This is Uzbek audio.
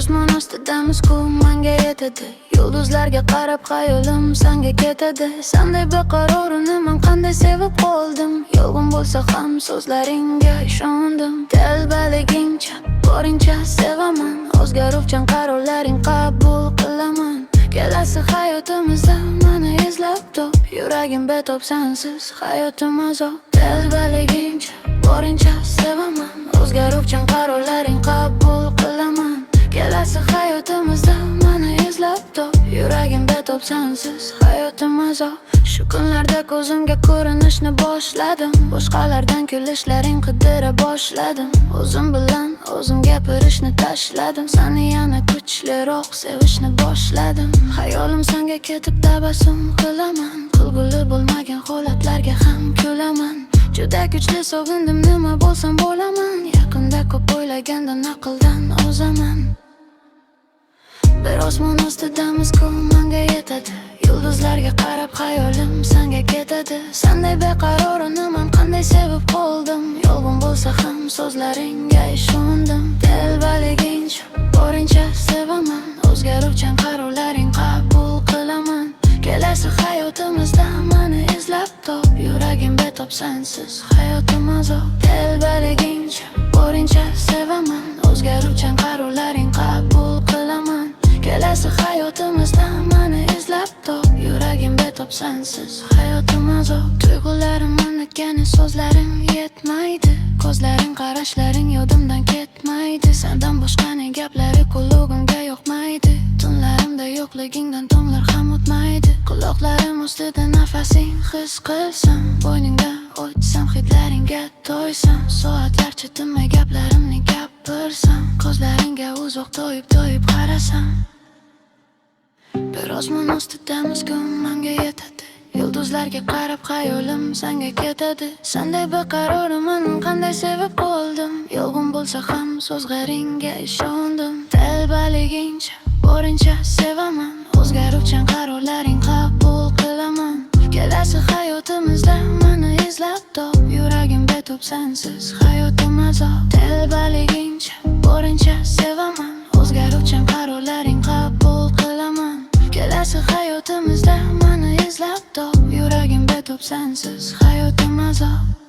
osmon ostidamiz ku manga yetadi. Yulduzlarga qarab xayolim sanga ketadi. Senday beqarorini men qanday sevib qoldim. Yolg'on bo'lsa ham so'zlaringga ishondim. Telbaligingcha boringcha sevaman. O'zgaruvchan qarorlaring qabul qilaman. Kelasi hayotimizda meni izlab top. Yuragim betob sensiz hayotim azob. Telbaligingcha boringcha sevaman. O'zgaruvchan qarorlaring qabul qilaman. Kelasi hayotimizda meni izlab top. Yuragim betob sensiz hayotim azob. Shu kunlarda ko'zimga ko'rinishni boshladim. Boshqalardan kulishlaring qidira boshladim. O'zim bilan o'zim gapirishni tashladim. Seni yana kuchliroq sevishni boshladim. Xayolim senga ketib tabassum qilaman. Qilguli bo'lmagan holatlarga ham kulaman. Juda kuchli sog'indim, nima bo'lsam bo'laman. Yaqinda ko'p o'ylagandan aqldan ozaman. Bir osmon ostidamiz ku manga yetadi. Yulduzlarga qarab xayolim senga ketadi. Senday beqarorini men qanday sevib qoldim. Yolg'on bo'lsa ham so'zlaringga ishondim. Telbaligincha boringcha sevaman. O'zgaruvchan qarorlaring qabul qilaman. Kelasi hayotimizda meni izlab top. Yuragim betob sensiz hayotim azob. Telbaligincha boringcha sevaman. O'zgaruvchan qarorlaring qabul qilaman. Kelasi hayotimizda meni izlab top. Yuragim betob sensiz hayotim azob. Tuyg'ularim anlatgani so'zlarim yetmaydi. Ko'zlaring qarashlaring yodimdan ketmaydi. Sendan boshqaning gaplari qulog'imga yoqmaydi. Tunlarimda yo'qligingdan tonglar ham o'tmaydi. Quloqlarim ustida nafasing his qilsam. Bo'yningda o'tsam hidlaringga to'ysam. Soatlarcha tinmay gaplarimni gapirsam. Ko'zlaringga uzoq to'yib qarasam. Bir osmon ostidamiz ku manga yetadi. Yulduzlarga qarab xayolim senga ketadi. Senday beqarorman qanday sevib qoldim. Yolg'on bo'lsa ham so'zlaringga ishondim. Telbaligincha boringcha sevaman. O'zgaruvchan qarorlaring qabul qilaman. Kelasi hayotimizda meni izlab top. Yuragim betob sensiz hayotim azob. Telbaligincha boringcha sevaman. O'zgaruvchan qarorlaring qabul qilaman. Kelasi hayotimizda meni izlab top. Yuragim betob sensiz hayotim azob.